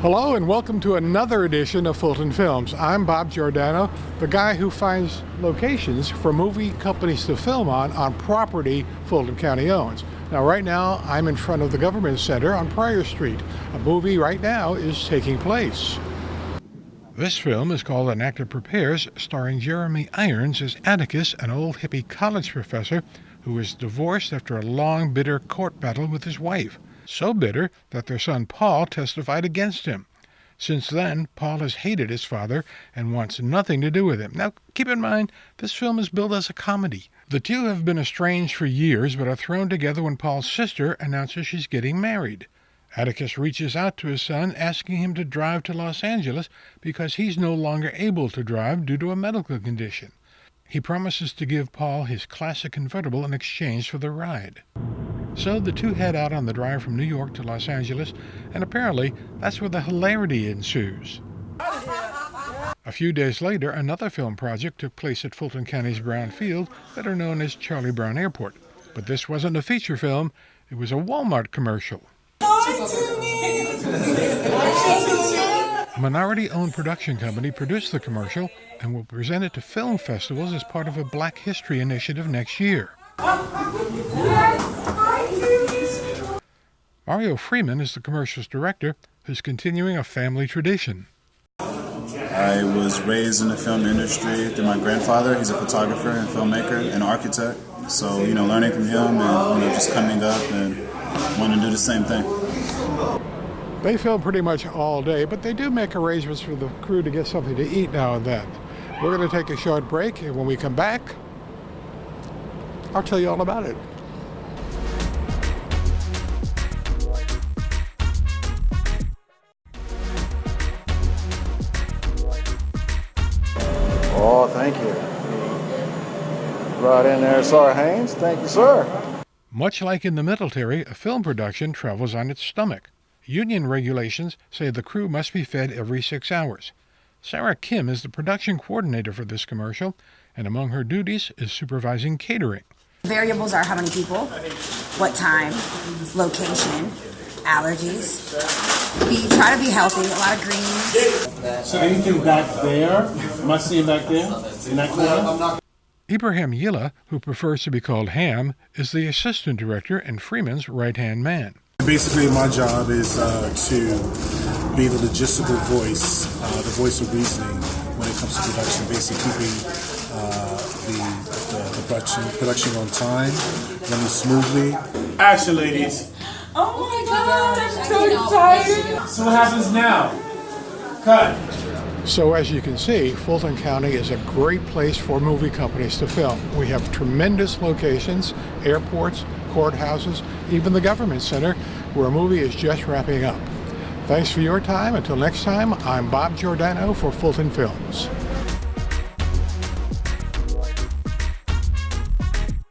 Hello and welcome to another edition of Fulton Films. I'm Bob Giordano, the guy who finds locations for movie companies to film on property Fulton County owns. Now right now I'm in front of the Government Center on Pryor Street. A movie right now is taking place. This film is called An Actor Prepares, starring Jeremy Irons as Atticus, an old hippie college professor who is divorced after a long, bitter court battle with his wife. So bitter that their son Paul testified against him. Since then, Paul has hated his father and wants nothing to do with him. Now, keep in mind, this film is billed as a comedy. The two have been estranged for years, but are thrown together when Paul's sister announces she's getting married. Atticus reaches out to his son, asking him to drive to Los Angeles because he's no longer able to drive due to a medical condition. He promises to give Paul his classic convertible in exchange for the ride. So the two head out on the drive from New York to Los Angeles, and apparently that's where the hilarity ensues. A few days later, another film project took place at Fulton County's Brown Field, better known as Charlie Brown Airport. But this wasn't a feature film, it was a Walmart commercial. A minority-owned production company produced the commercial and will present it to film festivals as part of a Black History Initiative next year. Mario Freeman is the commercial's director, who's continuing a family tradition. I was raised in the film industry through my grandfather. He's a photographer and filmmaker and architect. So, learning from him and, just coming up and wanting to do the same thing. They film pretty much all day, but they do make arrangements for the crew to get something to eat now and then. We're going to take a short break, and when we come back, I'll tell you all about it. Oh, thank you. Right in there, Sir Haynes. Thank you, sir. Much like in the military, a film production travels on its stomach. Union regulations say the crew must be fed every 6 hours. Sarah Kim is the production coordinator for this commercial, and among her duties is supervising catering. Variables are how many people, what time, location, allergies. We try to be healthy, a lot of greens. So anything back there? Am I seeing back there? In that corner? Ibrahim Yilla, who prefers to be called Ham, is the assistant director and Freeman's right-hand man. Basically, my job is to be the logistical voice, the voice of reasoning when it comes to production, basically keeping the production on time, running smoothly. Action, ladies. Oh my God, I'm so excited. So what happens now? Cut. So as you can see, Fulton County is a great place for movie companies to film. We have tremendous locations, airports, courthouses, even the Government Center, where a movie is just wrapping up. Thanks for your time. Until next time, I'm Bob Giordano for Fulton Films.